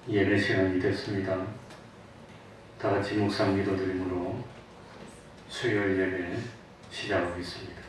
예배 시간이 됐습니다. 다 같이 묵상 기도드림으로 수요일 예배 시작하겠습니다.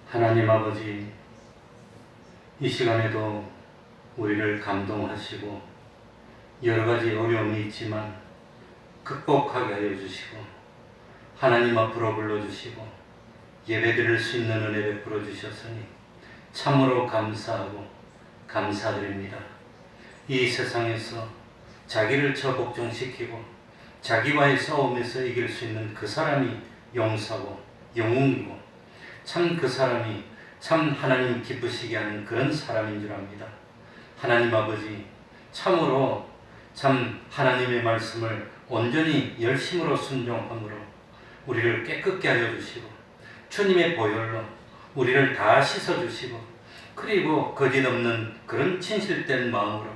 하나님 아버지, 이 시간에도 우리를 감동하시고 여러 가지 어려움이 있지만 극복하게 하여 주시고 하나님 앞으로 불러주시고 예배드릴 수 있는 은혜 베풀어 주셨으니 참으로 감사하고 감사드립니다. 이 세상에서 자기를 저복종시키고 자기와의 싸움에서 이길 수 있는 그 사람이 용사고 영웅이고 참 그 사람이 참 하나님 기쁘시게 하는 그런 사람인 줄 압니다. 하나님 아버지, 참으로 참 하나님의 말씀을 온전히 열심으로 순종함으로 우리를 깨끗게 하여 주시고 주님의 보혈로 우리를 다 씻어주시고 그리고 거짓 없는 그런 진실된 마음으로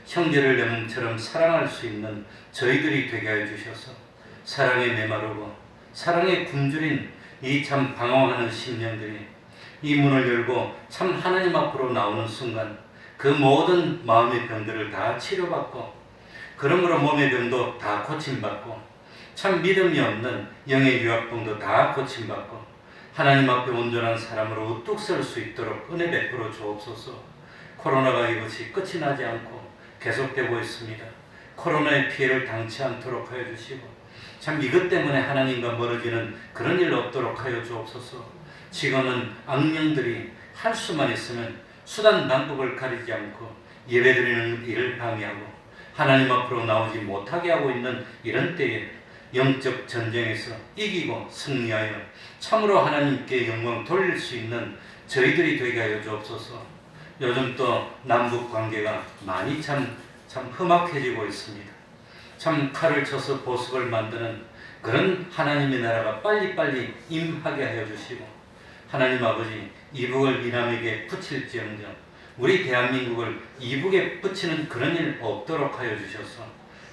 형제를 영웅처럼 사랑할 수 있는 저희들이 되게 하여 주셔서 사랑에 메마르고 사랑에 굶주린 이 참 방황하는 심령들이 이 문을 열고 참 하나님 앞으로 나오는 순간 그 모든 마음의 병들을 다 치료받고 그러므로 몸의 병도 다 고침받고 참 믿음이 없는 영의 유학병도 다 고침받고 하나님 앞에 온전한 사람으로 우뚝 설 수 있도록 은혜 베풀어 주옵소서. 코로나가 이것이 끝이 나지 않고 계속되고 있습니다. 코로나의 피해를 당치 않도록 하여 주시고 참 이것 때문에 하나님과 멀어지는 그런 일 없도록 하여 주옵소서. 지금은 악령들이 할 수만 있으면 수단 방법을 가리지 않고 예배드리는 일을 방해하고 하나님 앞으로 나오지 못하게 하고 있는 이런 때에 영적 전쟁에서 이기고 승리하여 참으로 하나님께 영광 돌릴 수 있는 저희들이 되게 하여 주옵소서. 요즘 또 남북 관계가 많이 참 험악해지고 있습니다. 참 칼을 쳐서 보석을 만드는 그런 하나님의 나라가 빨리빨리 임하게 하여 주시고 하나님 아버지, 이북을 이남에게 붙일지언정 우리 대한민국을 이북에 붙이는 그런 일 없도록 하여 주셔서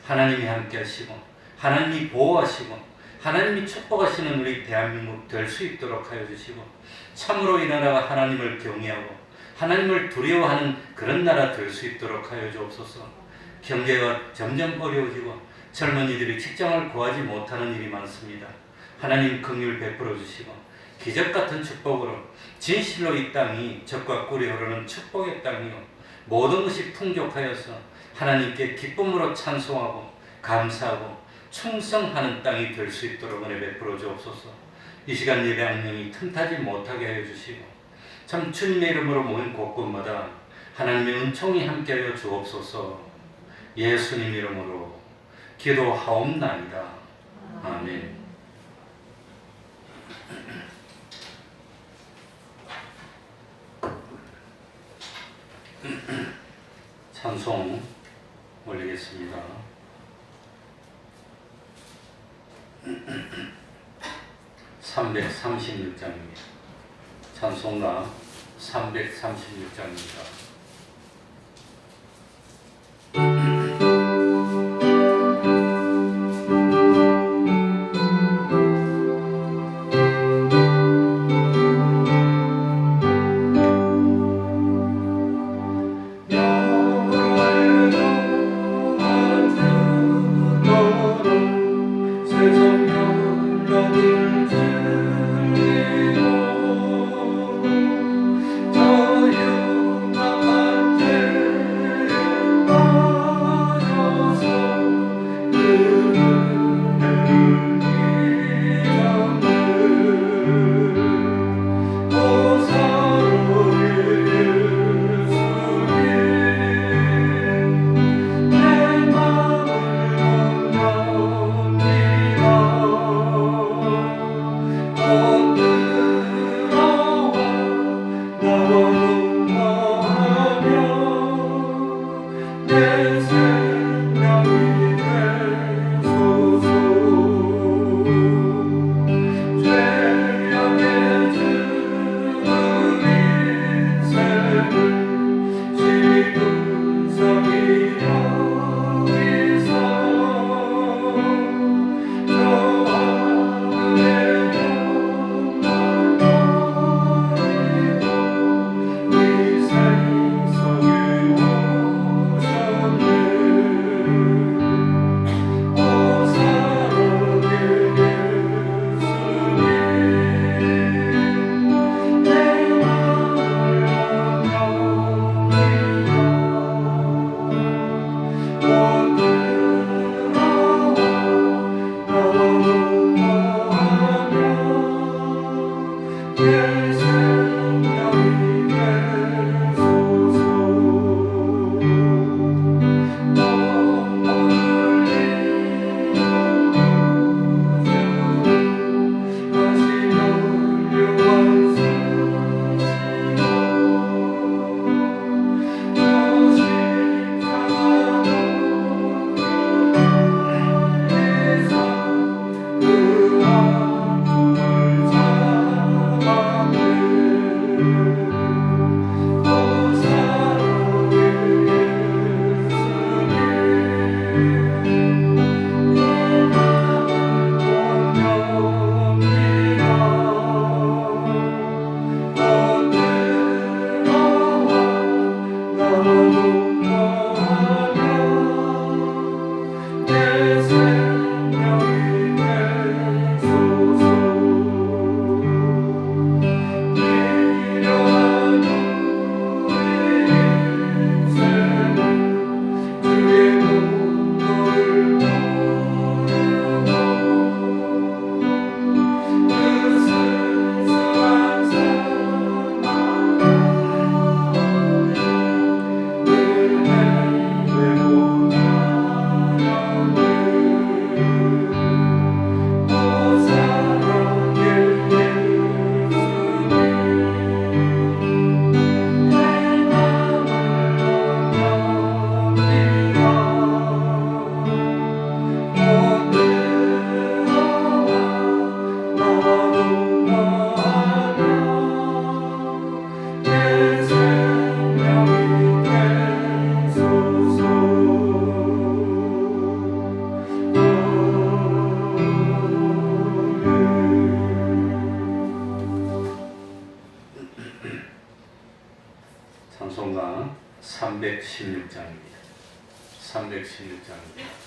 하나님이 함께 하시고 하나님이 보호하시고 하나님이 축복하시는 우리 대한민국 될 수 있도록 하여 주시고 참으로 이 나라가 하나님을 경외하고 하나님을 두려워하는 그런 나라 될 수 있도록 하여 주옵소서. 경제가 점점 어려워지고 젊은이들이 직장을 구하지 못하는 일이 많습니다. 하나님 긍휼 베풀어 주시고 기적 같은 축복으로 진실로 이 땅이 젖과 꿀이 흐르는 축복의 땅이요 모든 것이 풍족하여서 하나님께 기쁨으로 찬송하고 감사하고 충성하는 땅이 될 수 있도록 은혜 베풀어 주옵소서. 이 시간 예배 악령이 틈타지 못하게 하여 주시고 참 주님의 이름으로 모인 곳곳마다 하나님의 은총이 함께하여 주옵소서. 예수님 이름으로 기도하옵나이다. 아멘. 찬송 올리겠습니다. (336장입니다) 찬송가 336장입니다. 세상 316장입니다.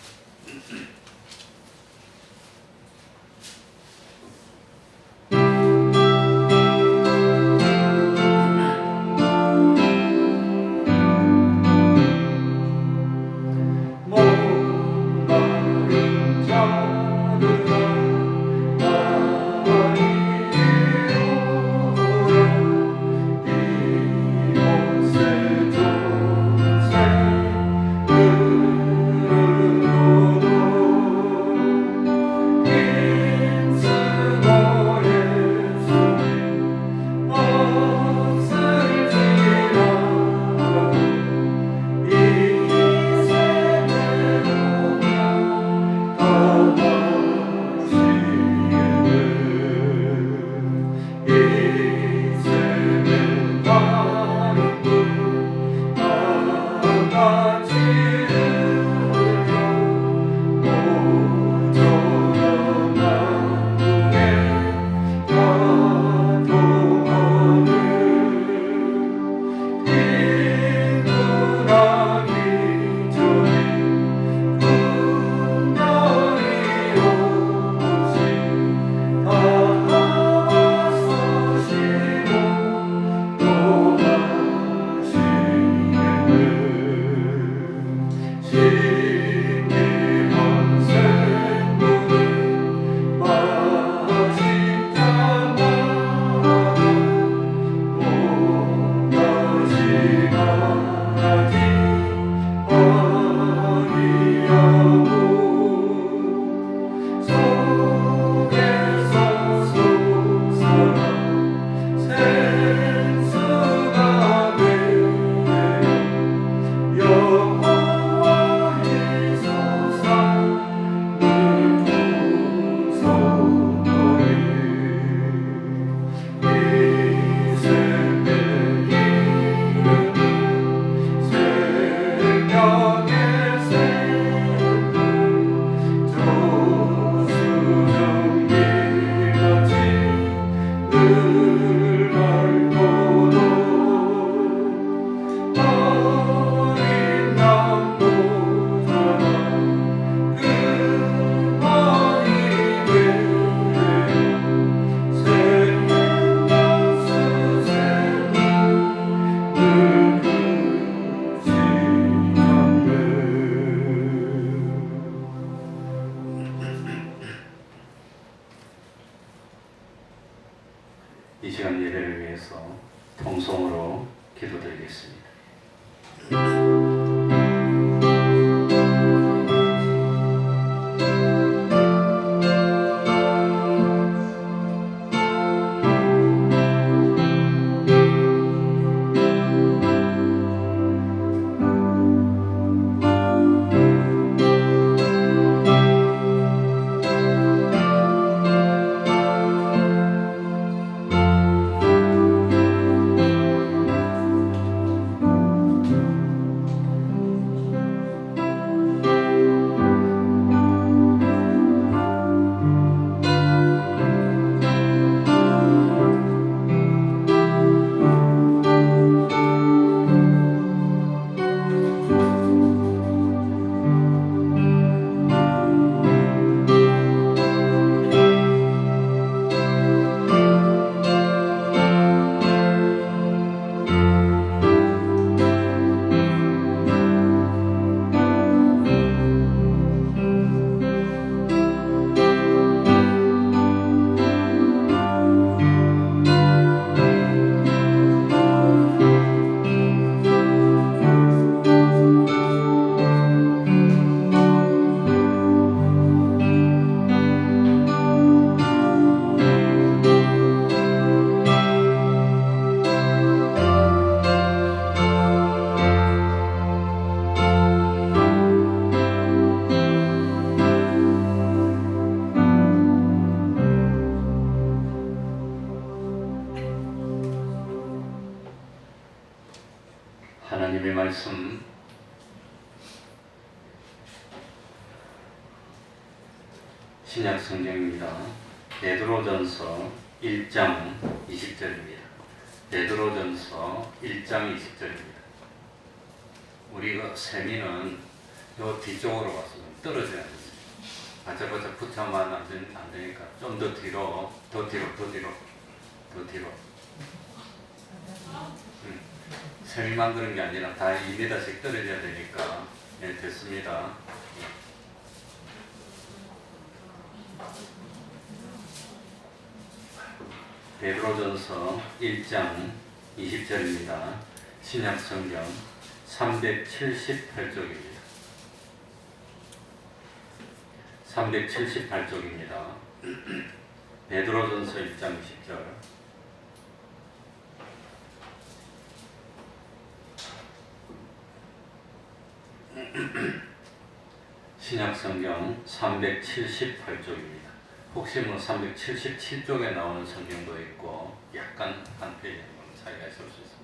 이 시간 예배를 위해서 통성으로 기도드리겠습니다. 하나님의 말씀 신약 성경입니다. 베드로전서 1장 20절입니다. 베드로전서 1장 20절입니다. 우리가 세미는 요 뒤쪽으로 가서 떨어져야 돼. 바짝바짝 붙으면 안 되니까 좀 더 뒤로, 더 뒤로. 세미만 그런 게 아니라 다 2m씩 떨어져야 되니까. 예, 됐습니다. 베드로전서 1장 20절입니다. 신약성경 378쪽입니다. 378쪽입니다. 베드로전서 1장 20절. 신약성경 378쪽입니다. 혹시 뭐 377쪽에 나오는 성경도 있고 약간 한 페이지 차이가 있을 수 있습니다.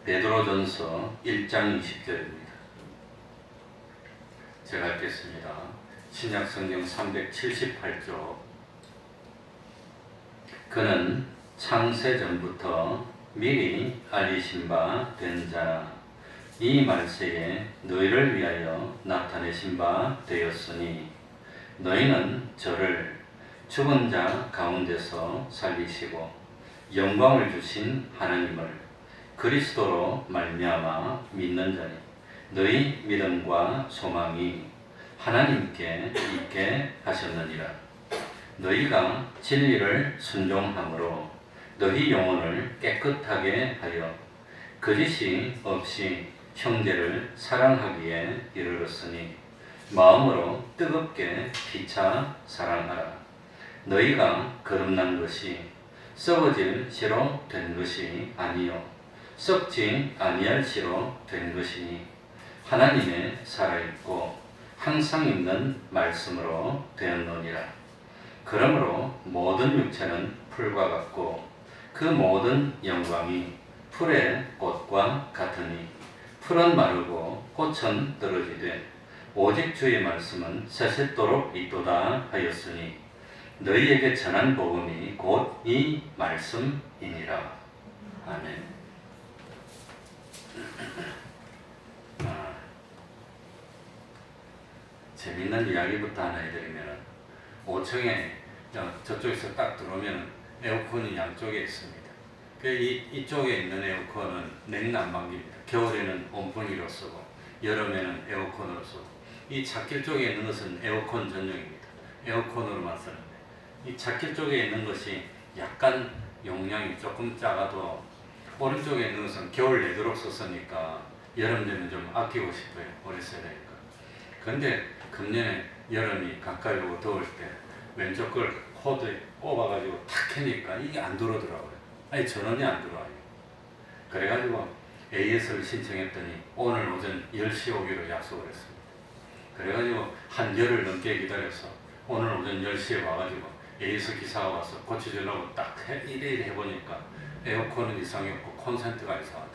베드로전서 1장 20절입니다. 제가 읽겠습니다. 신약성경 378쪽. 그는 창세전부터 미리 알리신 바 된 자라 이 말세에 너희를 위하여 나타내신 바 되었으니 너희는 저를 죽은 자 가운데서 살리시고 영광을 주신 하나님을 그리스도로 말미암아 믿는 자니 너희 믿음과 소망이 하나님께 있게 하셨느니라. 너희가 진리를 순종함으로 너희 영혼을 깨끗하게 하여 거짓이 없이 형제를 사랑하기에 이르렀으니 마음으로 뜨겁게 피차 사랑하라. 너희가 거듭난 것이 썩어질 씨로 된 것이 아니요 썩지 아니할 씨로 된 것이니 하나님의 살아있고 항상 있는 말씀으로 되었느니라. 그러므로 모든 육체는 풀과 같고 그 모든 영광이 풀의 꽃과 같으니 풀은 마르고 꽃은 떨어지되 오직 주의 말씀은 세세토록 있도다 하였으니 너희에게 전한 복음이 곧 이 말씀이니라. 아멘. 재밌는 이야기부터 하나 해드리면 5층에 저쪽에서 딱 들어오면 에어컨이 양쪽에 있습니다. 이쪽에 있는 에어컨은 냉난방기입니다. 겨울에는 온풍기로 쓰고 여름에는 에어컨으로 쓰고 이 찻길 쪽에 있는 것은 에어컨 전용입니다. 에어컨으로만 쓰는데 이 찻길 쪽에 있는 것이 약간 용량이 조금 작아도 오른쪽에 있는 것은 겨울 내도록 썼으니까 여름 되면 좀 아끼고 싶어요. 오래 써야 되니까. 그런데 금년에 여름이 가까이 오고 더울 때 왼쪽 걸 코드에 꼽아가지고 탁 켜니까 이게 안 들어오더라고요. 아니 전원이 안 들어와요. 그래가지고 AS를 신청했더니 오늘 오전 10시 오기로 약속을 했습니다. 그래가지고 한 열흘 넘게 기다려서 오늘 오전 10시에 와가지고 AS 기사가 와서 고쳐주려고 딱 이래 해보니까 에어컨은 이상이 없고 콘센트가 이상하대.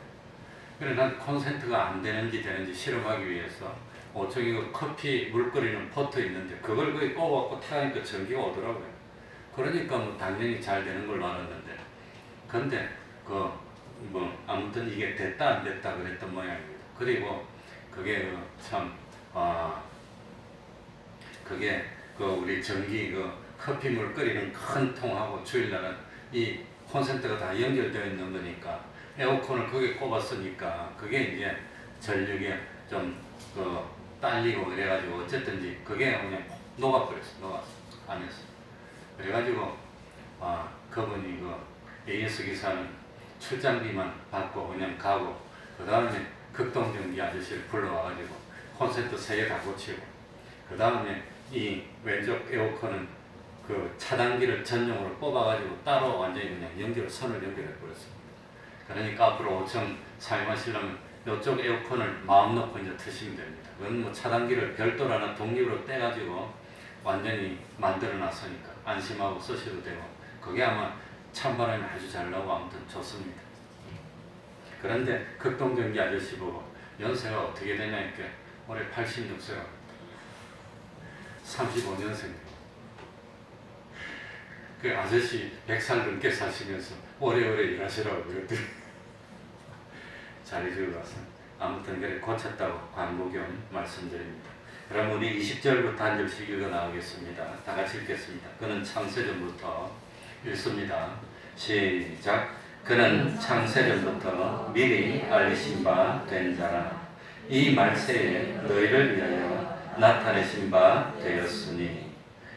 그래 난 콘센트가 안 되는지 되는지 실험하기 위해서 5층에 커피 물 끓이는 포트 있는데 그걸 거기 꼽아갖고 타니까 전기가 오더라고요. 그러니까 뭐 당연히 잘 되는 걸로 알았는데 근데 아무튼 이게 됐다 안 됐다 그랬던 모양입니다. 그리고 그게 그게 우리 전기 커피물 끓이는 큰 통하고 주일날은 이 콘센트가 다 연결되어 있는 거니까 에어컨을 거기에 꼽았으니까 그게 이제 전력이 좀 딸리고 그래가지고 어쨌든지 그게 그냥 녹았어 안에서. 그래가지고 그분이 AS 기사는 출장비만 받고 그냥 가고 그 다음에 극동전기 아저씨를 불러와가지고 콘센트 3개 다 고치고 그 다음에 이 왼쪽 에어컨은 그 차단기를 전용으로 뽑아가지고 따로 완전히 그냥 선을 연결해 버렸습니다. 그러니까 앞으로 5층 사용하시려면 이쪽 에어컨을 마음 놓고 이제 트시면 됩니다. 그건 뭐 차단기를 별도라는 독립으로 떼가지고 완전히 만들어 놨으니까 안심하고 쓰셔도 되고 그게 아마 찬바람이 아주 잘 나오고 아무튼 좋습니다. 그런데 극동전기 아저씨 보고 연세가 어떻게 되냐 이렇게 올해 86세가 35년생. 그 아저씨 100살 넘게 사시면서 오래오래 일하시라고 그랬더니 자리 주고 갔어요. 아무튼 그래 고쳤다고 관복용 말씀드립니다. 그럼 우리 20절부터 한 절씩 읽어 나오겠습니다. 다 같이 읽겠습니다. 그는 창세전부터 읽습니다. 시작. 그는 창세전부터 미리 알리신 바 된 자라. 이 말세에 너희를 위하여 나타내신 바 되었으니.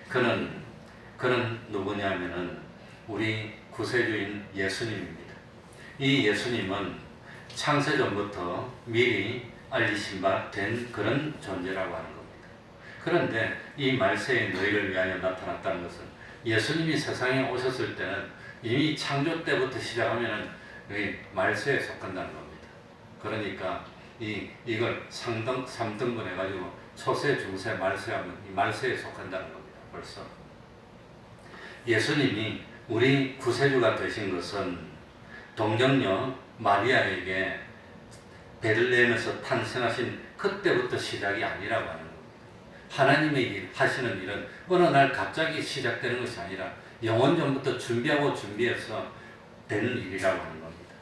그는 누구냐면은 우리 구세주인 예수님입니다. 이 예수님은 창세전부터 미리 알리신 바 된 그런 존재라고 하는 겁니다. 그런데 이 말세에 너희를 위하여 나타났다는 것은 예수님이 세상에 오셨을 때는 이미 창조 때부터 시작하면은 말세에 속한다는 겁니다. 그러니까 이걸 3등분 해가지고 초세, 중세, 말세 하면 이 말세에 속한다는 겁니다. 벌써. 예수님이 우리 구세주가 되신 것은 동정녀 마리아에게 베들레헴에서 탄생하신 그때부터 시작이 아니라고 하는 겁니다. 하나님의 하시는 일은 어느 날 갑자기 시작되는 것이 아니라 영원전부터 준비해서 되는 일이라고 하는 겁니다.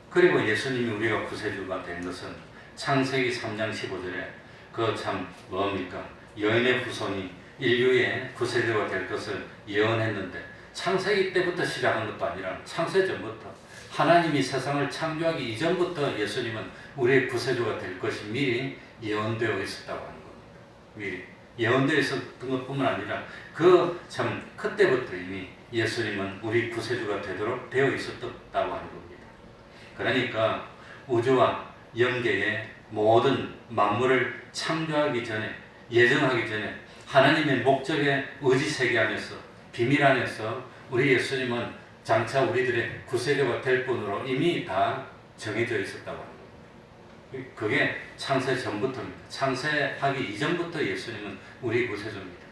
그리고 예수님이 우리가 구세주가 된 것은 창세기 3장 15절에 그 참 뭡니까? 여인의 후손이 인류의 구세주가 될 것을 예언했는데 창세기 때부터 시작한 것도 아니라 창세전부터 하나님이 세상을 창조하기 이전부터 예수님은 우리의 구세주가 될 것이 미리 예언되어 있었다고 하는 겁니다. 미리 예언되어 있었던 것뿐만 아니라 그때부터 이미 예수님은 우리 구세주가 되도록 되어 있었다고 하는 겁니다. 그러니까 우주와 영계의 모든 만물을 창조하기 전에, 예정하기 전에 하나님의 목적의 의지세계 안에서, 비밀 안에서 우리 예수님은 장차 우리들의 구세주가 될 분으로 이미 다 정해져 있었다고 합니다. 그게 창세 전부터입니다. 창세하기 이전부터 예수님은 우리 구세주입니다.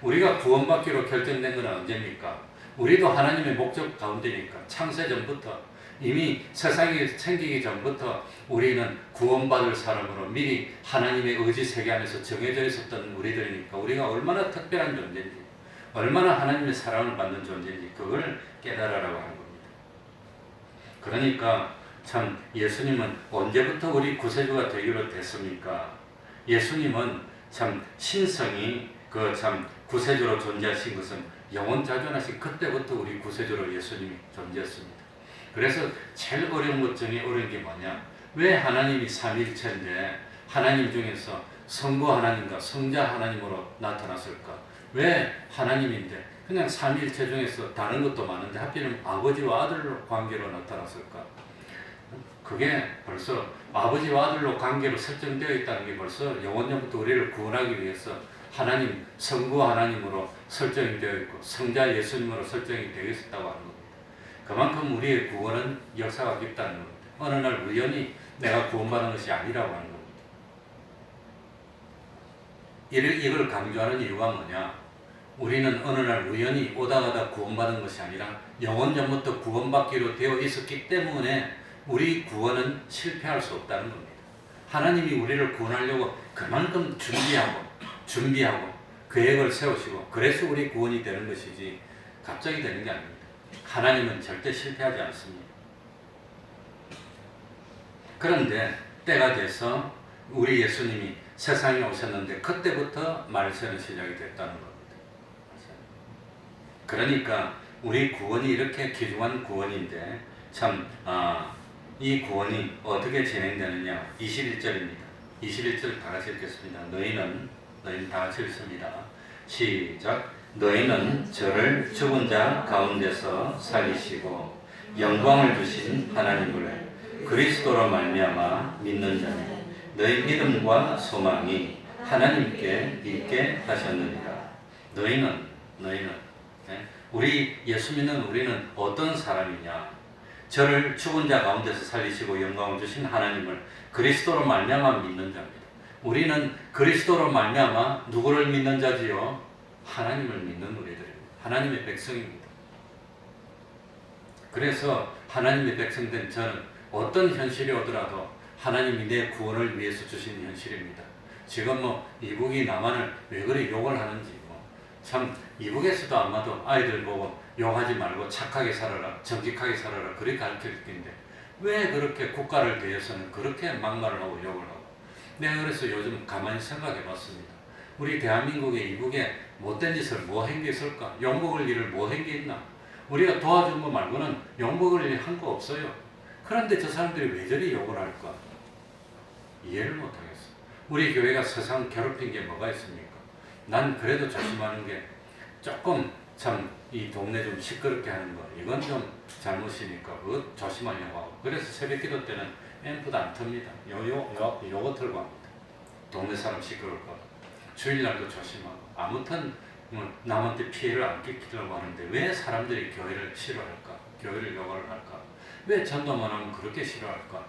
우리가 구원받기로 결정된 것은 언제입니까? 우리도 하나님의 목적 가운데니까 창세 전부터 이미 세상이 생기기 전부터 우리는 구원받을 사람으로 미리 하나님의 의지 세계 안에서 정해져 있었던 우리들이니까 우리가 얼마나 특별한 존재인지, 얼마나 하나님의 사랑을 받는 존재인지 그걸 깨달으라고 하는 겁니다. 그러니까 참 예수님은 언제부터 우리 구세주가 되기로 됐습니까? 예수님은 참 신성이 참 구세주로 존재하신 것은 영원자존하신 그때부터 우리 구세주로 예수님이 존재했습니다. 그래서 제일 어려운 것 중에 어려운 게 뭐냐? 왜 하나님이 삼위일체인데 하나님 중에서 성부 하나님과 성자 하나님으로 나타났을까? 왜 하나님인데 그냥 삼위일체 중에서 다른 것도 많은데 하필이면 아버지와 아들로 관계로 나타났을까? 그게 벌써 아버지와 아들로 관계로 설정되어 있다는 게 벌써 영원전부터 우리를 구원하기 위해서 하나님, 성부 하나님으로 설정이 되어 있고 성자 예수님으로 설정이 되어 있었다고 하는 겁니다. 그만큼 우리의 구원은 역사가 깊다는 겁니다. 어느 날 우연히 내가 구원받은 것이 아니라고 하는 겁니다. 이걸 강조하는 이유가 뭐냐? 우리는 어느 날 우연히 오다가다 구원받은 것이 아니라 영원전부터 구원받기로 되어 있었기 때문에 우리 구원은 실패할 수 없다는 겁니다. 하나님이 우리를 구원하려고 그만큼 준비하고 계획을 세우시고 그래서 우리 구원이 되는 것이지 갑자기 되는 게 아닙니다. 하나님은 절대 실패하지 않습니다. 그런데 때가 돼서 우리 예수님이 세상에 오셨는데 그때부터 말세는 시작이 됐다는 겁니다. 그러니까 우리 구원이 이렇게 귀중한 구원인데 참 이 구원이 어떻게 진행되느냐? 21절입니다. 21절 다 같이 읽겠습니다. 너희는 다 같이 읽습니다. 시작. 너희는 저를 죽은 자 가운데서 살리시고 영광을 주신 하나님을 그리스도로 말미암아 믿는 자니 너희 믿음과 소망이 하나님께 있게 하셨느니라. 너희는 우리 예수 믿는 우리는 어떤 사람이냐? 저를 죽은 자 가운데서 살리시고 영광을 주신 하나님을 그리스도로 말미암아 믿는 자입니다. 우리는 그리스도로 말미암아 누구를 믿는 자지요? 하나님을 믿는 우리들입니다. 하나님의 백성입니다. 그래서 하나님의 백성된 저는 어떤 현실이 오더라도 하나님이 내 구원을 위해서 주신 현실입니다. 지금 이북이 남한을 왜 그리 욕을 하는지 참 이북에서도 아마도 아이들 보고 욕하지 말고 착하게 살아라, 정직하게 살아라 그렇게 가르칠 텐데 왜 그렇게 국가를 대해서는 그렇게 막말을 하고 욕을 하고. 내가 그래서 요즘 가만히 생각해 봤습니다. 우리 대한민국의 이북에 못된 짓을 뭐 한 게 있을까? 욕먹을 일을 뭐 한 게 있나? 우리가 도와준 거 말고는 욕먹을 일 한 거 없어요. 그런데 저 사람들이 왜 저리 욕을 할까? 이해를 못하겠어. 우리 교회가 세상 괴롭힌 게 뭐가 있습니까? 난 그래도 조심하는 게 조금 참 이 동네 좀 시끄럽게 하는 거 이건 좀 잘못이니까 그거 조심하려고 하고. 그래서 새벽 기도 때는 앰프도 안 틉니다. 요거 틀고 합니다. 동네 사람 시끄러울까 봐. 주일날도 조심하고. 아무튼 뭐 남한테 피해를 안 끼치려고 하는데 왜 사람들이 교회를 싫어할까? 교회를 욕을 할까? 왜 전도만 하면 그렇게 싫어할까?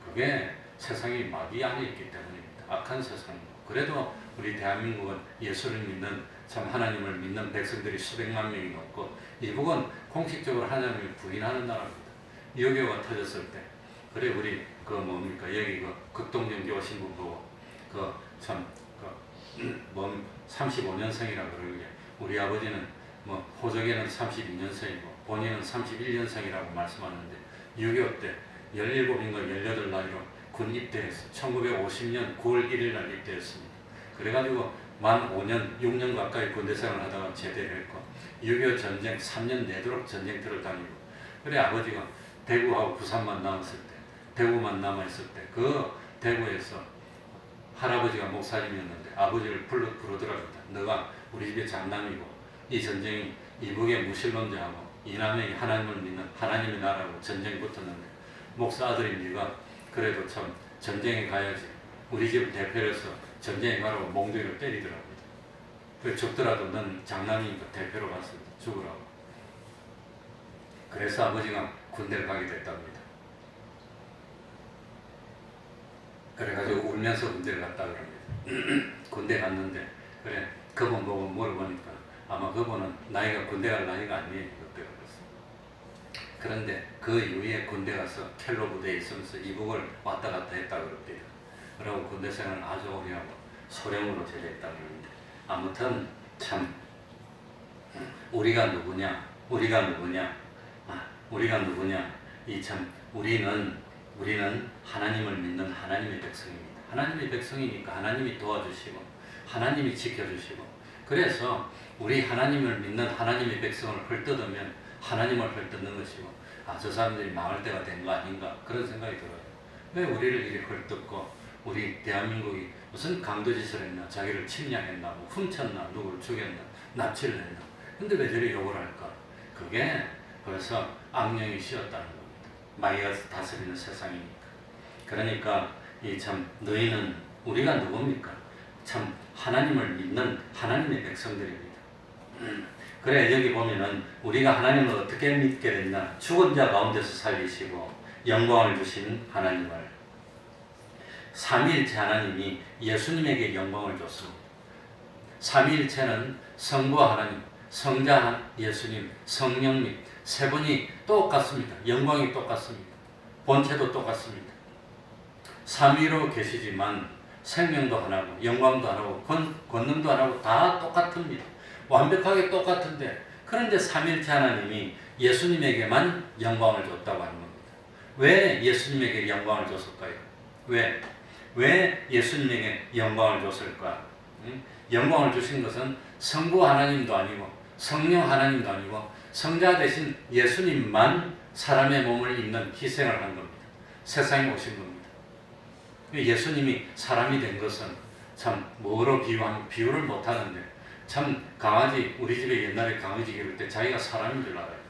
그게 세상이 마귀 안에 있기 때문입니다. 악한 세상이고. 그래도 우리 대한민국은 예수를 믿는 참 하나님을 믿는 백성들이 수백만 명이 넘고 이북은 공식적으로 하나님을 부인하는 나라입니다. 유교가 터졌을 때 그래 우리 그 뭡니까 여기 그 극동정교 오신 분 보고 그 참 그 35년생이라 그러게 우리 아버지는 뭐 호적에는 32년생이고 본인은 31년생이라고 말씀하는데 유교 때 17인가 18나이로 군 입대해서 1950년 9월 1일 날 입대했습니다. 그래가지고 만 5년, 6년 가까이 군대 생활을 하다가 제대를 했고 6.25 전쟁 3년 내도록 전쟁터를 다니고 그래 아버지가 대구하고 부산만 남았을 때 대구만 남아있을 때 그 대구에서 할아버지가 목사님이었는데 아버지를 부르더랍니다. 너가 우리 집의 장남이고 이 전쟁이 이북의 무신론자하고 이남의 하나님을 믿는 하나님의 나라하고 전쟁이 붙었는데 목사 아들인 네가 그래도 참 전쟁에 가야지 우리 집 대표로서 전쟁에 가라고 몽둥이를 때리더랍니다. 그 죽더라도 넌 장남이니까 대표로 가서 죽으라고. 그래서 아버지가 군대를 가게 됐답니다. 그래가지고 울면서 군대를 갔다 그럽니다. 군대 갔는데 그래 그분 보고 물어보니까 아마 그분은 나이가 군대 갈 나이가 아니에요. 그때 그랬어. 그런데 그 이후에 군대 가서 켈로 부대에 있으면서 이북을 왔다 갔다 했다 그럽니다. 그러고 군대 생활을 아주 오래 하고 소령으로 제대했다 그러는데 아무튼 참 우리가 누구냐 이 참 우리는 하나님을 믿는 하나님의 백성입니다. 하나님의 백성이니까 하나님이 도와주시고 하나님이 지켜주시고 그래서 우리 하나님을 믿는 하나님의 백성을 헐뜯으면 하나님을 헐뜯는 것이고 저 사람들이 망할 때가 된 거 아닌가 그런 생각이 들어요. 왜 우리를 이렇게 헐뜯고 우리 대한민국이 무슨 강도짓을 했나 자기를 침략했나 뭐 훔쳤나 누구를 죽였나 납치를 했나 근데 왜 저리 욕을 할까? 그게 벌써 악령이 씌었다는 겁니다. 마귀가 다스리는 세상이니까. 그러니까 이 참 너희는 우리가 누굽니까? 참 하나님을 믿는 하나님의 백성들입니다. 그래 여기 보면은 우리가 하나님을 어떻게 믿게 됐나? 죽은 자 가운데서 살리시고 영광을 주신 하나님을 삼위일체 하나님이 예수님에게 영광을 줬습니다. 삼위일체는 성부 하나님, 성자 예수님, 성령님 세 분이 똑같습니다. 영광이 똑같습니다. 본체도 똑같습니다. 삼위로 계시지만 생명도 하나고 영광도 하나고 권능도 하나고 다 똑같습니다. 완벽하게 똑같은데 그런데 삼위일체 하나님이 예수님에게만 영광을 줬다고 하는 겁니다. 왜 예수님에게 영광을 줬을까요? 왜 예수님에게 영광을 줬을까? 영광을 주신 것은 성부 하나님도 아니고 성령 하나님도 아니고 성자 대신 예수님만 사람의 몸을 입는 희생을 한 겁니다. 세상에 오신 겁니다. 예수님이 사람이 된 것은 참 뭐로 비유하면 비유를 못하는데 참 강아지 우리 집에 옛날에 강아지 기를 때 자기가 사람인 줄 알아요.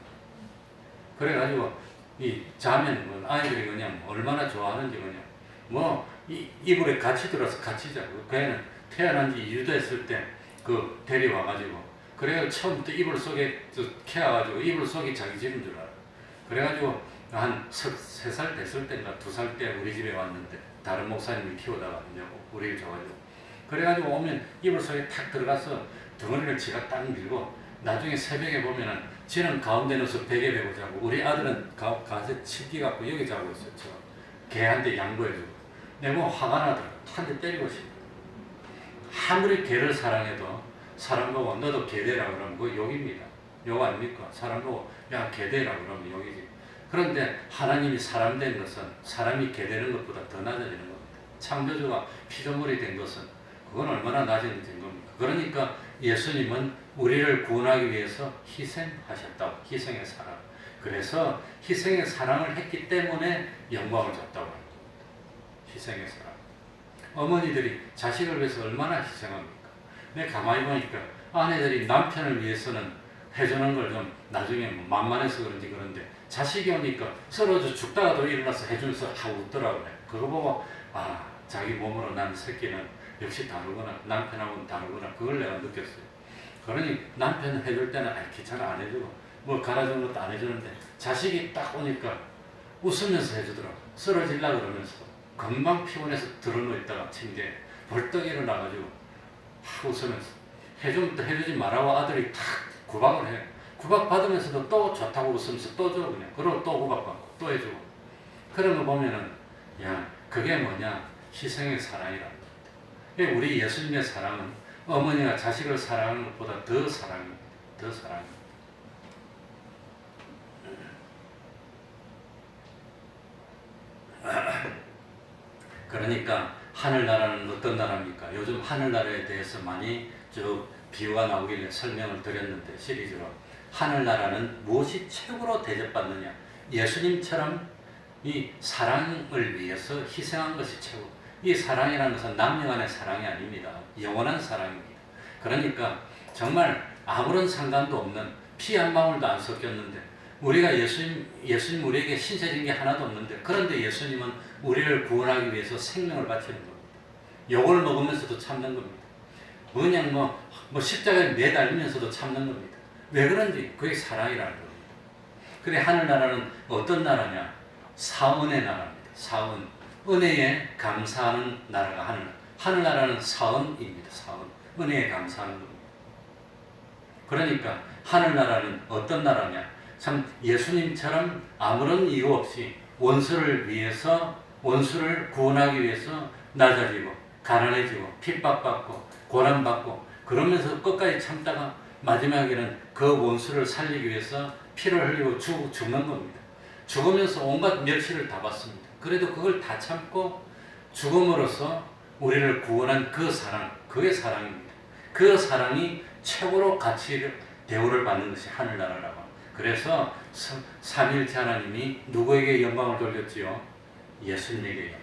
그래가지고 이 자면 뭐 아이들이 그냥 얼마나 좋아하는지 그냥 뭐 이불에 같이 들어서 같이 자고 그 애는 태어난 지 2주 됐을 때 그 데려와가지고 그래서 처음부터 이불 속에 캐와가지고 이불 속이 자기 집인 줄 알아. 그래가지고 한 3살 됐을 때인가 2살 때 우리 집에 왔는데 다른 목사님이 키우다가 우리를 줘가지고 그래가지고 오면 이불 속에 탁 들어가서 덩어리를 지가 딱 밀고 나중에 새벽에 보면은 지는 가운데 넣어서 베개 베고 자고 우리 아들은 가서 칩기 갖고 여기 자고 있어요. 개한테 양보해주고 내가 화가 나더라. 한 대 때리고 싶어. 아무리 개를 사랑해도 사람 보고 너도 개대라 그러면 그거 욕입니다. 욕 아닙니까? 사람 보고 야 개대라 그러면 욕이지. 그런데 하나님이 사람 된 것은 사람이 개되는 것보다 더 낮아지는 겁니다. 창조주가 피조물이 된 것은 그건 얼마나 낮아진 겁니까? 그러니까 예수님은 우리를 구원하기 위해서 희생하셨다고. 희생의 사랑. 그래서 희생의 사랑을 했기 때문에 영광을 줬다고 하는 겁니다. 희생의 사랑. 어머니들이 자식을 위해서 얼마나 희생합니까? 근데 가만히 보니까 아내들이 남편을 위해서는 해주는 걸 좀 나중에 뭐 만만해서 그런지 그런데 자식이 오니까 쓰러져 죽다가도 일어나서 해주면서 하고 웃더라고요. 그거 보고 아, 자기 몸으로 난 새끼는 역시 다르구나. 남편하고는 다르구나. 그걸 내가 느꼈어요. 그러니 남편 해줄 때는 귀찮아 안 해주고 뭐 갈아주는 것도 안 해주는데 자식이 딱 오니까 웃으면서 해주더라고. 쓰러질라 그러면서 금방 피곤해서 들어누워 있다가 침대에 벌떡 일어나가지고 웃으면서 해주면 또 해주지 말라고 아들이 탁 구박을 해. 구박 받으면서도 또 좋다고 웃으면서 또 줘 그냥. 그러고 또 구박받고 또 해주고. 그런 거 보면은 야 그게 뭐냐 희생의 사랑이라는 겁니다. 우리 예수님의 사랑은 어머니가 자식을 사랑하는 것보다 더 사랑입니다. 더 사랑입니다. 그러니까 하늘나라는 어떤 나라입니까? 요즘 하늘나라에 대해서 많이 비유가 나오길래 설명을 드렸는데 시리즈로 하늘나라는 무엇이 최고로 대접받느냐? 예수님처럼 이 사랑을 위해서 희생한 것이 최고. 이 사랑이라는 것은 남녀간의 사랑이 아닙니다. 영원한 사랑입니다. 그러니까 정말 아무런 상관도 없는 피 한 방울도 안 섞였는데 우리가 예수님 우리에게 신세진 게 하나도 없는데 그런데 예수님은 우리를 구원하기 위해서 생명을 바치는 겁니다. 욕을 먹으면서도 참는 겁니다. 그냥 뭐 십자가에 매달리면서도 참는 겁니다. 왜 그런지 그게 사랑이라는 겁니다. 그래 하늘나라는 어떤 나라냐? 사은의 나라입니다. 사은. 은혜에 감사하는 나라가 하늘나라는 사은입니다. 사은. 은혜에 감사하는 겁니다. 그러니까 하늘나라는 어떤 나라냐? 참 예수님처럼 아무런 이유 없이 원수를 구원하기 위해서 낮아지고 가난해지고 핍박받고 고난받고 그러면서 끝까지 참다가 마지막에는 그 원수를 살리기 위해서 피를 흘리고 죽는 겁니다. 죽으면서 온갖 멸시를 다 받습니다. 그래도 그걸 다 참고 죽음으로써 우리를 구원한 그 사랑, 그게 사랑입니다. 그 사랑이 최고로 대우를 받는 것이 하늘나라라고. 그래서 삼위일체 하나님이 누구에게 영광을 돌렸지요? 예수님에게 영광을.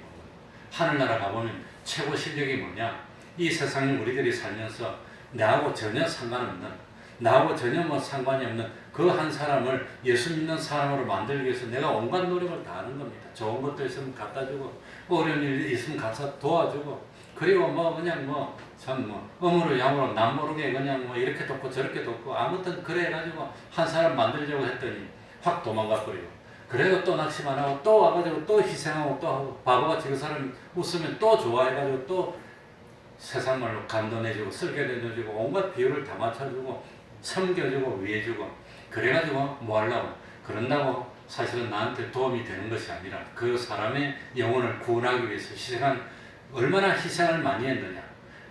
하늘나라 가보면 최고 실력이 뭐냐? 이 세상에 우리들이 살면서 나하고 전혀 상관없는, 나하고 전혀 상관이 없는 그 한 사람을 예수 믿는 사람으로 만들기 위해서 내가 온갖 노력을 다 하는 겁니다. 좋은 것도 있으면 갖다 주고, 어려운 일 있으면 가서 도와주고, 그리고 음으로 양으로 남 모르게 그냥 이렇게 돕고 저렇게 돕고, 아무튼 그래 해가지고 한 사람 만들려고 했더니 확 도망가 버리고, 그래도 또 낙심안 하고 또 와가지고 또 희생하고 또 하고, 바보같이 그 사람 웃으면 또 좋아해가지고 또 세상 말로 감동해주고 설계해주고 온갖 비유를 다 맞춰주고 섬겨주고 위해주고, 그래가지고 뭐 하려고 그런다고 사실은 나한테 도움이 되는 것이 아니라 그 사람의 영혼을 구원하기 위해서 얼마나 희생을 많이 했느냐.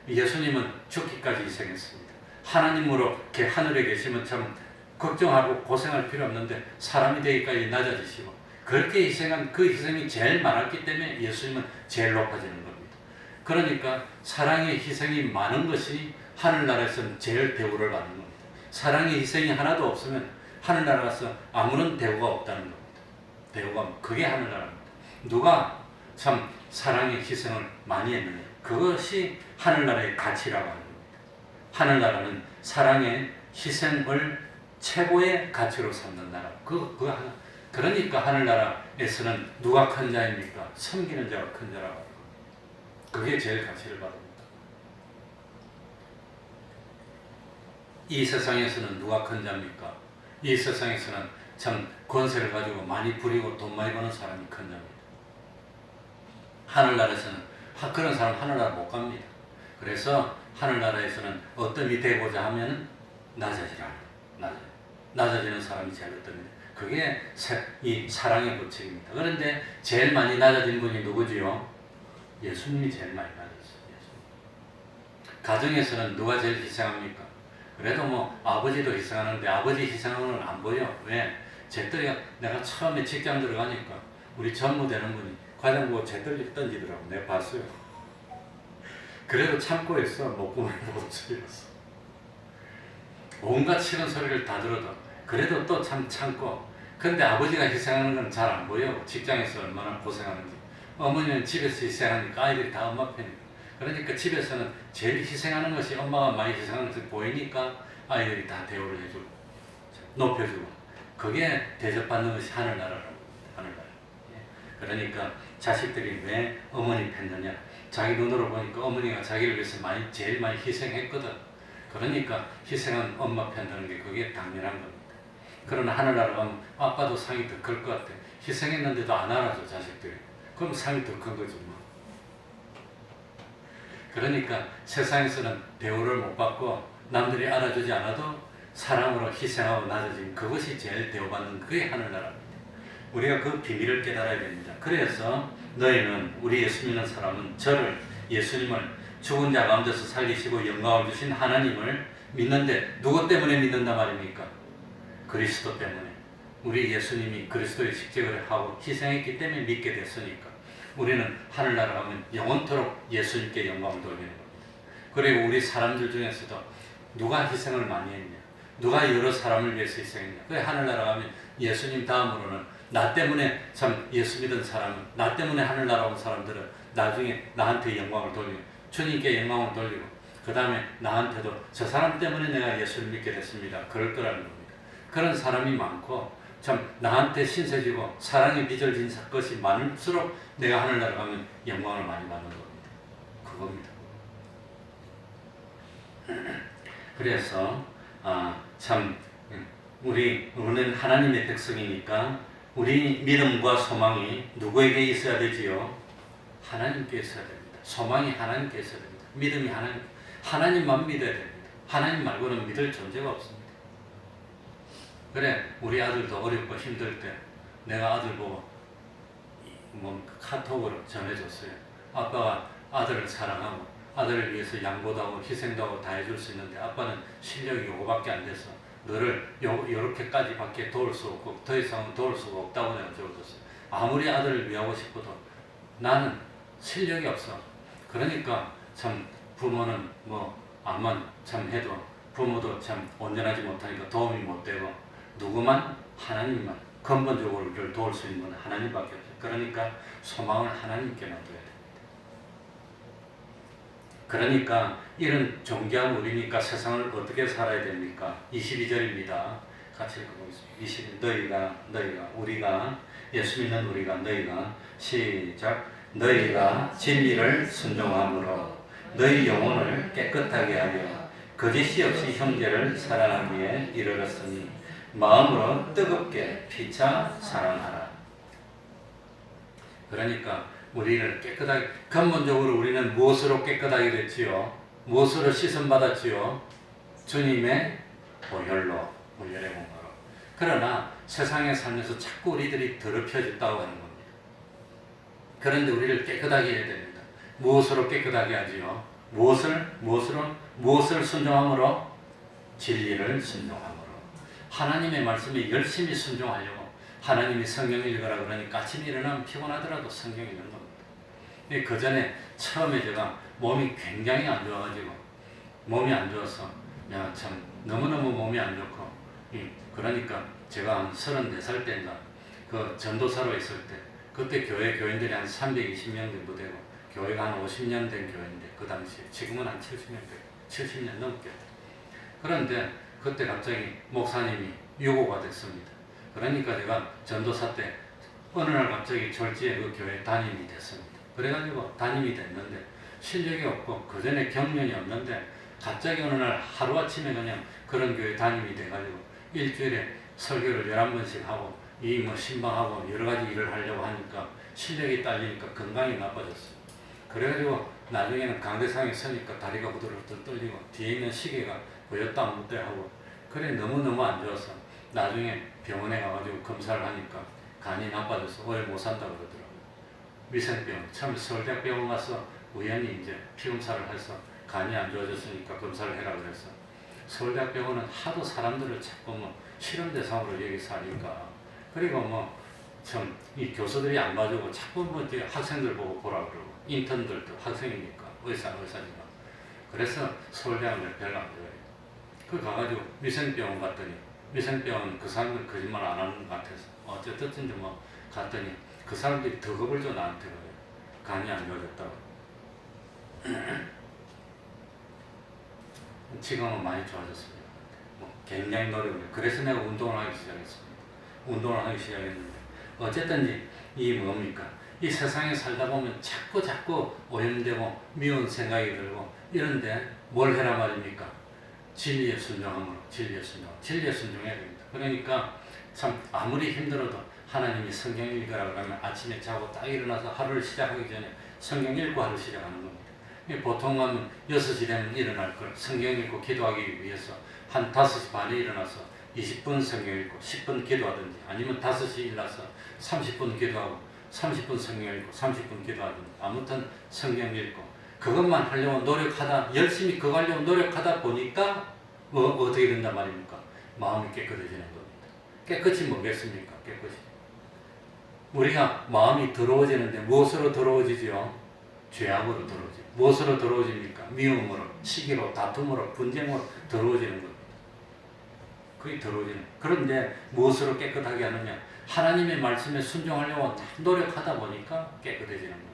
예수님은 죽기까지 희생했습니다. 하나님으로 이렇게 하늘에 계시면 참 걱정하고 고생할 필요 없는데 사람이 되기까지 낮아지시고, 그렇게 희생한 그 희생이 제일 많았기 때문에 예수님은 제일 높아지는 겁니다. 그러니까 사랑의 희생이 많은 것이 하늘나라에서는 제일 대우를 받는 겁니다. 사랑의 희생이 하나도 없으면 하늘나라에서 아무런 대우가 없다는 겁니다. 대우가, 그게 하늘나라입니다. 누가 참 사랑의 희생을 많이 했느냐, 그것이 하늘나라의 가치라고 하는 겁니다. 하늘나라는 사랑의 희생을 최고의 가치로 삼는 나라. 그러니까 하늘나라에서는 누가 큰 자입니까? 섬기는 자가 큰 자라고 합니다. 그게 제일 가치를 받습니다. 이 세상에서는 누가 큰 자입니까? 이 세상에서는 참 권세를 가지고 많이 부리고 돈 많이 버는 사람이 큰 자입니다. 하늘나라에서는 그런 사람 하늘나라 못 갑니다. 그래서 하늘나라에서는 어떤이 되고자 하면 낮아지는 사람이 제일 어떻습니다. 그게 이 사랑의 법칙입니다. 그런데 제일 많이 낮아진 분이 누구지요? 예수님이 제일 많이 낮았어요. 예수님. 가정에서는 누가 제일 희생합니까? 그래도 아버지도 희생하는데 아버지 희생하는 건 안 보여. 왜? 재떨이가 내가 처음에 직장 들어가니까 우리 전무되는 분이 과장 보고 재떨리 던지더라고. 내가 봤어요. 그래도 참고 있어. 목구멍을 보고 소리였어. 온갖 싫은 소리를 다 들어도 그래도 또 참고. 근데 아버지가 희생하는 건 잘 안 보여. 직장에서 얼마나 고생하는지. 어머니는 집에서 희생하니까 아이들이 다 엄마 편이고. 그러니까 집에서는 제일 희생하는 것이 엄마가 많이 희생하는 것이 보이니까 아이들이 다 대우를 해주고 높여주고 그게 대접받는 것이 하늘나라라고 합니다. 하늘나라. 그러니까 자식들이 왜 어머니 팬느냐. 자기 눈으로 보니까 어머니가 자기를 위해서 제일 많이 희생했거든. 그러니까 희생한 엄마 편드는 게 그게 당연한 겁니다. 그러나 하늘나라 가면 아빠도 상이 더 클 것 같아. 희생했는데도 안 알아줘 자식들이. 그럼 상이 더 큰 거지 뭐. 그러니까 세상에서는 대우를 못 받고 남들이 알아주지 않아도 사랑으로 희생하고 낮아진 그것이 제일 대우받는 그게 하늘나라입니다. 우리가 그 비밀을 깨달아야 됩니다. 그래서 너희는 우리 예수 믿는 사람은 저를 예수님을 죽은 자 가운데서 살리시고 영광을 주신 하나님을 믿는데 누구 때문에 믿는다 말입니까? 그리스도 때문에. 우리 예수님이 그리스도의 십자가를 하고 희생했기 때문에 믿게 됐으니까 우리는 하늘나라 가면 영원토록 예수님께 영광을 돌리는 겁니다. 그리고 우리 사람들 중에서도 누가 희생을 많이 했냐, 누가 여러 사람을 위해서 희생했냐. 그래 하늘나라 가면 예수님 다음으로는 나 때문에 참 예수 믿은 사람은, 나 때문에 하늘나라 온 사람들은 나중에 나한테 영광을 돌리고 주님께 영광을 돌리고 그 다음에 나한테도 저 사람 때문에 내가 예수를 믿게 됐습니다. 그럴 거라는 겁니다. 그런 사람이 많고 참 나한테 신세지고 사랑의 빚을 진 것이 많을수록 내가 하늘나라 가면 영광을 많이 받는 겁니다. 그겁니다. 그래서 참 우리는 하나님의 백성이니까 우리 믿음과 소망이 누구에게 있어야 되지요? 하나님께 있어야 됩니다. 소망이 하나님께 있어야 됩니다. 믿음이 하나님만 믿어야 됩니다. 하나님 말고는 믿을 존재가 없습니다. 그래 우리 아들도 어렵고 힘들 때 내가 아들 보고 카톡으로 전해줬어요. 아빠가 아들을 사랑하고 아들을 위해서 양보도 하고 희생도 하고 다 해줄 수 있는데 아빠는 실력이 요거밖에 안 돼서 너를 요렇게까지밖에 도울 수 없고 더 이상은 도울 수가 없다고 내가 적어줬어요. 아무리 아들을 위하고 싶어도 나는 실력이 없어. 그러니까 참 부모는 암만 참 해도 부모도 참 온전하지 못하니까 도움이 못 되고 누구만? 하나님만 근본적으로 우리를 도울 수 있는 건 하나님밖에 없어요. 그러니까 소망을 하나님께 놔둬야 됩니다. 그러니까 이런 존귀한 우리니까 세상을 어떻게 살아야 됩니까? 22절입니다. 같이 읽어보겠습니다. 22절 우리가 예수 믿는 우리가 너희가 시작 너희가 진리를 순종함으로 너희 영혼을 깨끗하게 하며 거짓이 없이 형제를 사랑하기에 이르렀으니 마음으로 뜨겁게 피차 사랑하라. 그러니까 우리를 깨끗하게, 근본적으로 우리는 무엇으로 깨끗하게 됐지요? 무엇으로 씻음받았지요? 주님의 보혈로, 보혈의 공로로. 그러나 세상에 살면서 자꾸 우리들이 더럽혀졌다고 하는 겁니다. 그런데 우리를 깨끗하게 해야 됩니다. 무엇으로 깨끗하게 하지요? 무엇을 순종함으로? 진리를 순종함으로. 하나님의 말씀에 열심히 순종하려고 하나님이 성경 읽으라 그러니까 아침에 일어나면 피곤하더라도 성경 읽는 겁니다. 그 전에 처음에 제가 몸이 굉장히 안 좋아가지고 몸이 안 좋아서 참 너무너무 몸이 안 좋고 그러니까 제가 한 34살 때인가 그 전도사로 있을 때 그때 교인들이 한 320명 정도 되고 교회가 한 50년 된 교회인데 그 당시에 지금은 한 70년 넘게 그런데 그때 갑자기 목사님이 유고가 됐습니다. 그러니까 제가 전도사 때 어느 날 갑자기 졸지에 그 교회 담임이 됐습니다. 그래가지고 담임이 됐는데 실력이 없고 그 전에 경륜이 없는데 갑자기 어느 날 하루아침에 그냥 그런 교회 담임이 돼가지고 일주일에 설교를 11번씩 하고 신방하고 여러 가지 일을 하려고 하니까 실력이 딸리니까 건강이 나빠졌어요. 그래가지고 나중에는 강대상에 서니까 다리가 후들후들 떨리고 뒤에 있는 시계가 보였다 못돼 하고 그래 너무너무 안 좋아서 나중에 병원에 가가지고 검사를 하니까 간이 나빠져서 오래 못 산다 그러더라고요. 위생병. 처음에 서울대병원 가서 우연히 이제 피검사를 해서 간이 안 좋아졌으니까 검사를 해라 그래서 서울대병원은 하도 사람들을 자꾸 실험 대상으로 여기서 하니까 그리고 뭐 참 이 교수들이 안 봐주고 자꾸 뭐 이제 학생들 보고 보라 그러고 인턴들도 학생이니까 의사지만 그래서 서울대학은 별로 안 좋아해요. 그 가가지고 위생병원 갔더니 위생병원 그 사람들 거짓말 안 하는 것 같아서 어쨌든지 뭐 갔더니 그 사람들이 더 겁을 줘 나한테 그래요. 간이 안 좋아졌다고. 지금은 많이 좋아졌습니다. 뭐 굉장히 노력을 해요. 그래서 내가 운동을 하기 시작했습니다. 운동을 하기 시작했는데 어쨌든지 이 뭡니까? 이 세상에 살다 보면 자꾸 오염되고 미운 생각이 들고 이런데 뭘 해라 말입니까? 진리에 순종함으로 진리에 순종해야 됩니다. 그러니까 참 아무리 힘들어도 하나님이 성경 읽으라 그러면 아침에 자고 딱 일어나서 하루를 시작하기 전에 성경 읽고 하루 시작하는 겁니다. 보통은 6시 되면 일어날 걸 성경 읽고 기도하기 위해서 한 5시 반에 일어나서 20분 성경 읽고 10분 기도하든지 아니면 5시 일어나서 30분 기도하고 30분 성경 읽고 30분 기도하든지 아무튼 성경 읽고 그것만 하려고 노력하다 열심히 그거 하려고 노력하다 보니까 어떻게 된단 말입니까? 마음이 깨끗해지는 겁니다. 깨끗이 뭐겠습니까? 깨끗이 우리가 마음이 더러워지는데 무엇으로 더러워지죠? 죄악으로 더러워지죠. 무엇으로 더러워집니까? 미움으로, 시기로, 다툼으로, 분쟁으로 더러워지는 겁니다. 그게 더러워지는. 그런데 무엇으로 깨끗하게 하느냐? 하나님의 말씀에 순종하려고 노력하다 보니까 깨끗해지는 겁니다.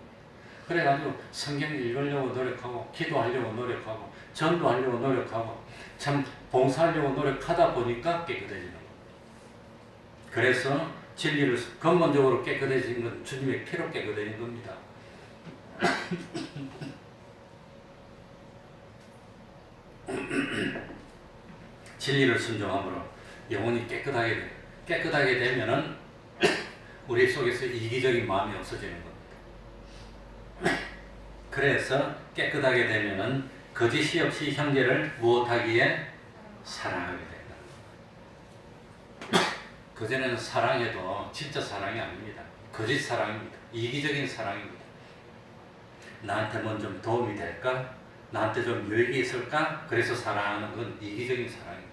그래가지고 성경 읽으려고 노력하고 기도하려고 노력하고 전도하려고 노력하고 참 봉사하려고 노력하다 보니까 깨끗해지는 겁니다. 그래서 진리를 근본적으로 깨끗해진 건 주님의 피로 깨끗해진 겁니다. 진리를 순종함으로 영혼이 깨끗하게 되면은 우리 속에서 이기적인 마음이 없어지는 겁니다. 그래서 깨끗하게 되면은 거짓이 없이 형제를 무엇하기에 사랑하게 된다. 그전에는 사랑해도 진짜 사랑이 아닙니다. 거짓 사랑입니다. 이기적인 사랑입니다. 나한테만 좀 도움이 될까? 나한테 좀 유익이 있을까? 그래서 사랑하는 건 이기적인 사랑입니다.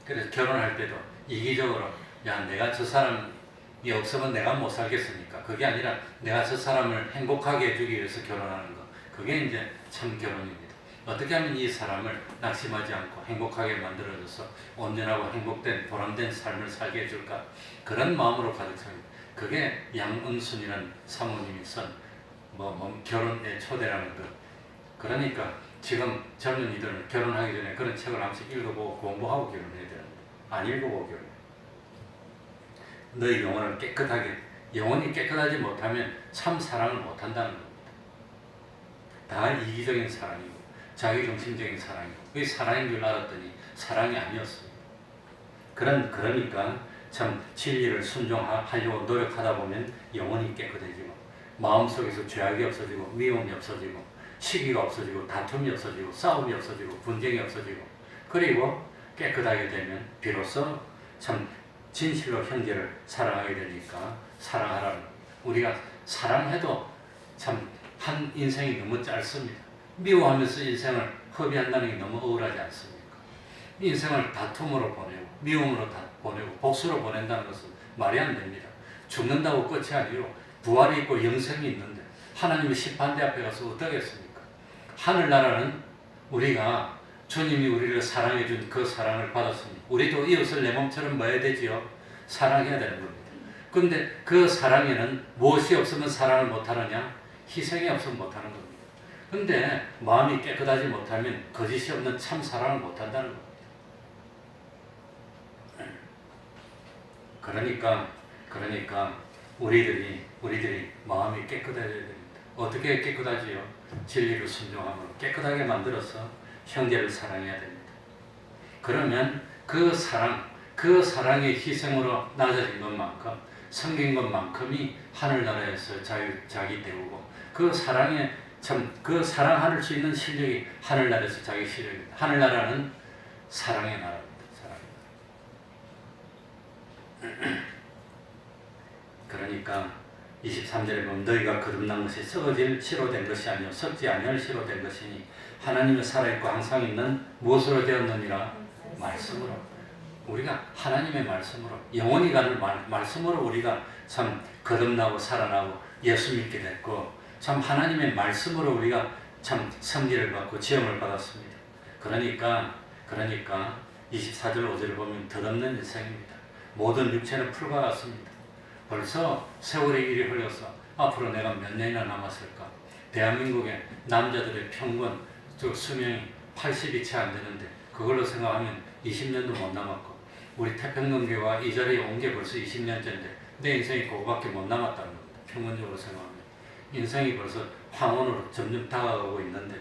그래서 결혼할 때도 이기적으로 내가 저 사람이 없으면 내가 못 살겠으니까 그게 아니라 내가 저 사람을 행복하게 해주기 위해서 결혼하는 거 그게 이제 참 결혼입니다. 어떻게 하면 이 사람을 낙심하지 않고 행복하게 만들어줘서 온전하고 행복된 보람된 삶을 살게 해줄까 그런 마음으로 가득 찹니다. 그게 양은순이라는 사모님이 쓴 결혼의 초대라는 것. 그러니까 지금 젊은이들은 결혼하기 전에 그런 책을 한 번씩 읽어보고 공부하고 결혼해야 되는데 안 읽어보고 결혼해. 너의 영혼이 깨끗하지 못하면 참 사랑을 못한다는 겁니다. 다 이기적인 사랑이고 자기중심적인 사랑이고 그게 사랑인 줄 알았더니 사랑이 아니었습니다. 그러니까 참 진리를 순종하려고 노력하다 보면 영혼이 깨끗해지고 마음속에서 죄악이 없어지고 미움이 없어지고 시기가 없어지고 다툼이 없어지고 싸움이 없어지고 분쟁이 없어지고 그리고 깨끗하게 되면 비로소 참 진실로 형제를 사랑하게 되니까 사랑하라는 겁니다. 우리가 사랑해도 참 한 인생이 너무 짧습니다. 미워하면서 인생을 허비한다는 게 너무 억울하지 않습니까? 인생을 다툼으로 보내고 미움으로 보내고 복수로 보낸다는 것은 말이 안 됩니다. 죽는다고 끝이 아니고 부활이 있고 영생이 있는데 하나님의 심판대 앞에 가서 어떠겠습니까? 하늘나라는 우리가 주님이 우리를 사랑해 준 그 사랑을 받았으니 우리도 이웃을 내 몸처럼 봐야 되지요. 사랑해야 되는 겁니다. 그런데 그 사랑에는 무엇이 없으면 사랑을 못하느냐? 희생이 없으면 못하는 겁니다. 그런데 마음이 깨끗하지 못하면 거짓이 없는 참 사랑을 못한다는 겁니다. 그러니까 우리들이 마음이 깨끗해져야 됩니다. 어떻게 깨끗하지요? 진리를 순종함으로 깨끗하게 만들어서 형제를 사랑해야 됩니다. 그러면 그 사랑의 희생으로 낮아진 것만큼 섬긴 것만큼이 하늘나라에서 자기 대우고 그 사랑할 수 있는 실력이 하늘나라에서 자기 실력입니다. 하늘나라는 사랑의 나라입니다. 그러니까 23절에 보면 너희가 거듭난 것이 썩어질 씨로 된 것이 아니요 썩지 아니할 씨로 된 것이니 하나님의 살아있고 항상 있는 무엇으로 되었느니라? 말씀으로. 우리가 하나님의 말씀으로 영원히 가는 말씀으로 우리가 참 거듭나고 살아나고 예수 믿게 됐고 참 하나님의 말씀으로 우리가 참 선기를 받고 지음을 받았습니다. 그러니까 24절 5절을 보면 덧없는 인생입니다. 모든 육체는 풀과 같습니다. 벌써 세월의 일이 흘러서 앞으로 내가 몇 년이나 남았을까? 대한민국의 남자들의 평균 수명이 80이 채 안 되는데 그걸로 생각하면 20년도 못 남았고 우리 태평양교회가 이 자리에 온 게 벌써 20년째인데 내 인생이 그거밖에 못 남았다는 겁니다. 평균적으로 생각하면 인생이 벌써 황혼으로 점점 다가가고 있는데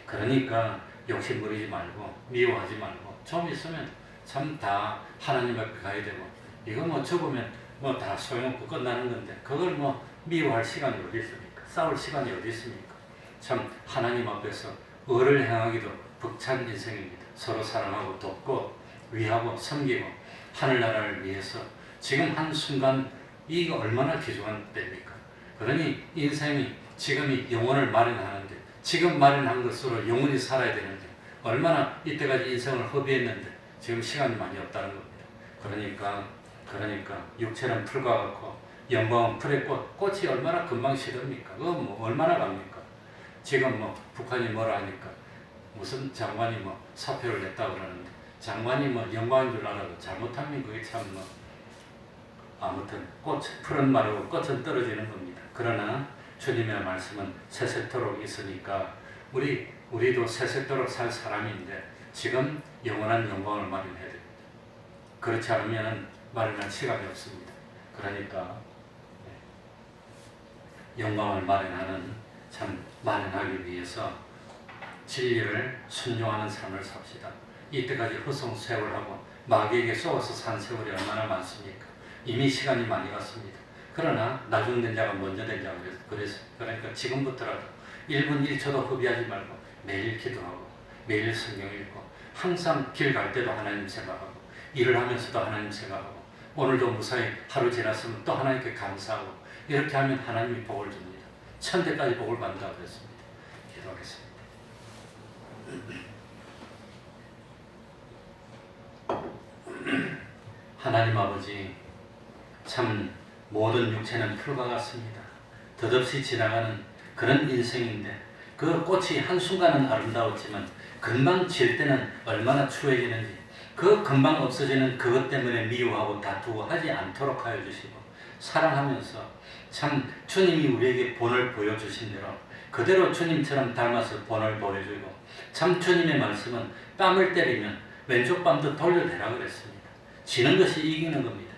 그러니까 욕심 부리지 말고 미워하지 말고 좀 있으면 참 다 하나님 앞에 가야 되고 이거 뭐 죽으면 뭐 다 소용없고 끝나는 건데 그걸 뭐 미워할 시간이 어디 있습니까? 싸울 시간이 어디 있습니까? 참 하나님 앞에서 의를 행하기도 벅찬 인생입니다. 서로 사랑하고 돕고 위하고 섬기고 하늘나라를 위해서 지금 한순간 이거 얼마나 귀중한 때입니까? 그러니 인생이 지금이 영혼을 마련하는데 지금 마련한 것으로 영원히 살아야 되는데 얼마나 이때까지 인생을 허비했는데 지금 시간이 많이 없다는 겁니다. 그러니까 육체는 풀과 같고 영광은 풀의 꽃이 얼마나 금방 시듭니까? 그거 뭐 얼마나 갑니까? 지금 뭐 북한이 뭐라 하니까 무슨 장관이 뭐 사표를 냈다고 그러는데 장관이 뭐 영광인 줄 알아도 잘못하면 그게 참 뭐 아무튼 풀은 마르고 꽃은 떨어지는 겁니다. 그러나 주님의 말씀은 세세토록 있으니까 우리도 세세토록 살 사람인데 지금 영원한 영광을 마련해야 됩니다. 그렇지 않으면 마련할 시간이 없습니다. 그러니까 영광을 마련하는 참 마련하기 위해서 진리를 순종하는 삶을 삽시다. 이때까지 허송세월하고 마귀에게 속아서 산 세월이 얼마나 많습니까? 이미 시간이 많이 갔습니다. 그러나 나중된 자가 먼저 된 자가 그러니까 지금부터라도 1분 1초도 허비하지 말고 매일 기도하고 매일 성경 읽고 항상 길 갈 때도 하나님 생각하고 일을 하면서도 하나님 생각하고 오늘도 무사히 하루 지났으면 또 하나님께 감사하고 이렇게 하면 하나님이 복을 줍니다. 천대까지 복을 받는다고 그랬습니다. 기도하겠습니다. 하나님 아버지, 참 모든 육체는 풀과 같습니다. 덧없이 지나가는 그런 인생인데 그 꽃이 한순간은 아름다웠지만 금방 질 때는 얼마나 추해지는지 그 금방 없어지는 그것 때문에 미워하고 다투고 하지 않도록 하여 주시고 사랑하면서 참 주님이 우리에게 본을 보여주신 대로 그대로 주님처럼 닮아서 본을 보여주고 참 주님의 말씀은 뺨을 때리면 왼쪽 뺨도 돌려대라 그랬습니다. 지는 것이 이기는 겁니다.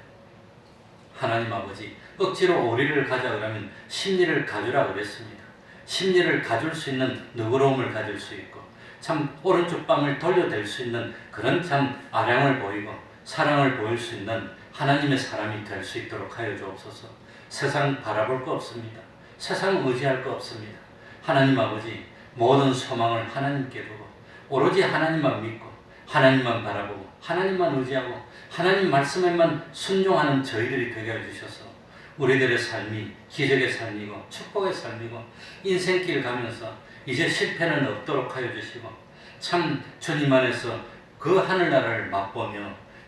하나님 아버지, 억지로 오리를 가자 그러면 심리를 가주라 그랬습니다. 심리를 가줄 수 있는 너그러움을 가질 수 있고 참 오른쪽 뺨을 돌려댈 수 있는 그런 참 아량을 보이고 사랑을 보일 수 있는 하나님의 사람이 될 수 있도록 하여 주옵소서. 세상 바라볼 거 없습니다. 세상 의지할 거 없습니다. 하나님 아버지, 모든 소망을 하나님께 두고 오로지 하나님만 믿고 하나님만 바라보고 하나님만 의지하고 하나님 말씀에만 순종하는 저희들이 되게 해주셔서 우리들의 삶이 기적의 삶이고 축복의 삶이고 인생길 가면서 이제 실패는 없도록 하여 주시고 참 주님 안에서 그 하늘나라를 맛보며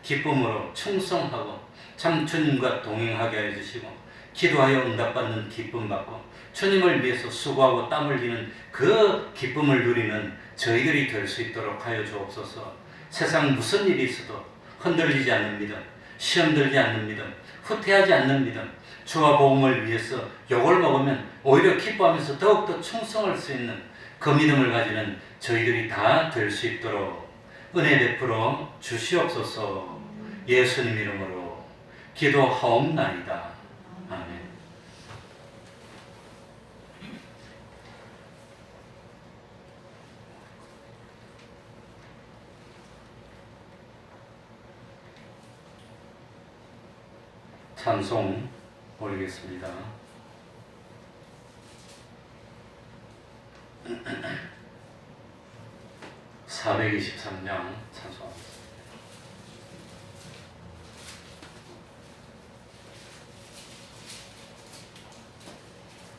기쁨으로 충성하고 참 주님과 동행하게 하여 주시고 기도하여 응답받는 기쁨 받고 주님을 위해서 수고하고 땀 흘리는 그 기쁨을 누리는 저희들이 될 수 있도록 하여 주옵소서. 세상 무슨 일이 있어도 흔들리지 않는 믿음, 시험 들지 않는 믿음, 후퇴하지 않는 믿음, 주와 복음을 위해서 욕을 먹으면 오히려 기뻐하면서 더욱더 충성할 수 있는 그 믿음을 가지는 저희들이 다 될 수 있도록 은혜 베풀어 주시옵소서. 예수님 이름으로 기도하옵나이다. 아멘. 찬송 올리겠습니다. (423장) 찬송합니다.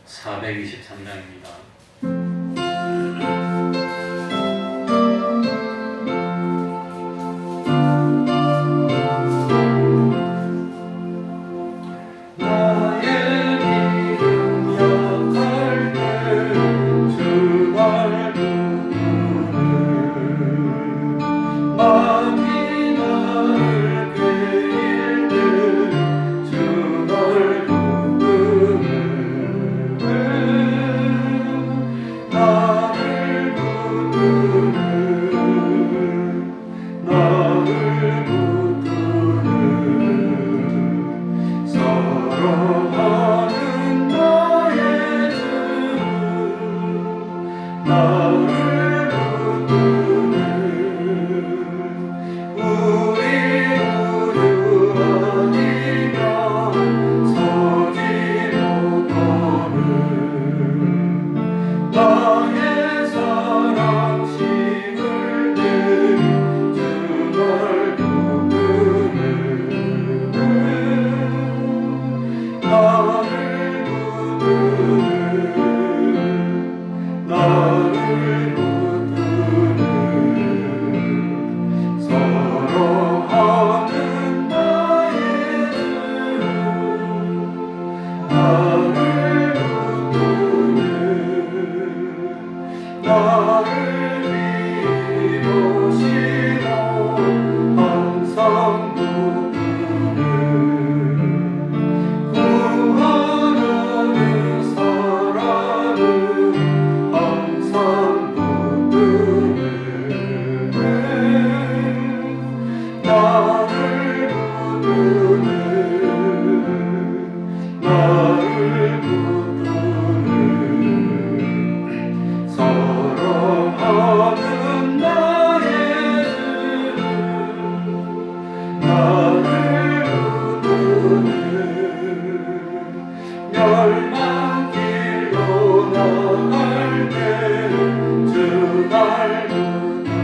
423장입니다. 마음이 나를 꾀일 때주 널 붙드네 나를 붙드네 나를 붙드네 사랑하는 나의 주 나를 붙드네 우리 우유 아니면 서지 못하네 나의 사랑 식을 때주 날 붙드네 나를 붙드네 나를 붙드네 사랑하는 나의 주 나를 붙드네 나를 믿으시고 항상 붙드네 구원하는 사랑을 항상 붙드네 나를 붙드네 나를 붙드네 사랑하는 나의 주 나를 붙드네 멸망길로 나갈 때주 날 붙드네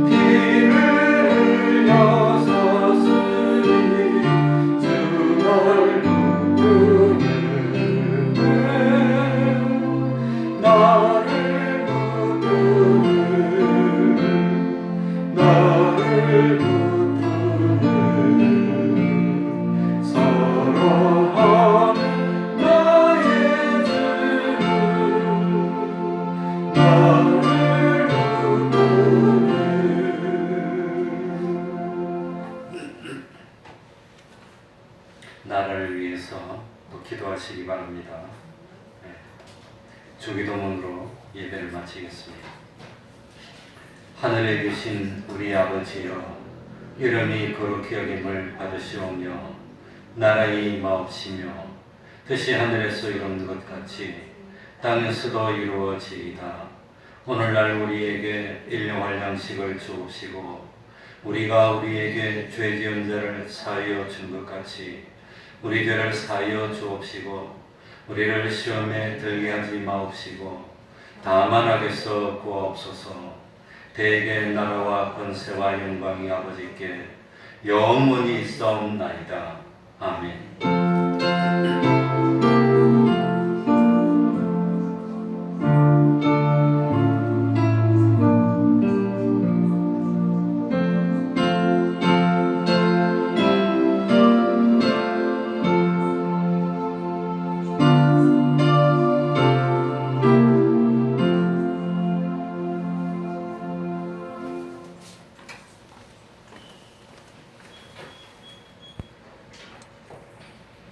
피를 흘려 샀으니 주 날 붙드네 나를 붙드네 나를 붙드네 사랑하는 나의 주 나를 붙드네 나를 위해서 또 기도하시기 바랍니다. 주기도문으로 예배를 마치겠습니다. 하늘에 계신 우리 아버지여 이름이 거룩히 여김을 받으시오며 나라의 임하옵시며 뜻이 하늘에서 이루는 것 같이 땅에서도 이루어지이다. 오늘날 우리에게 일용할 양식을 주옵시고 우리가 우리에게 죄 지은 자를 사하여 준 것 같이 우리 죄를 사하여 주옵시고 우리를 시험에 들게 하지 마옵시고 다만 악에서 구하옵소서. 대개 나라와 권세와 영광이 아버지께 영원히 있사옵나이다. 아멘.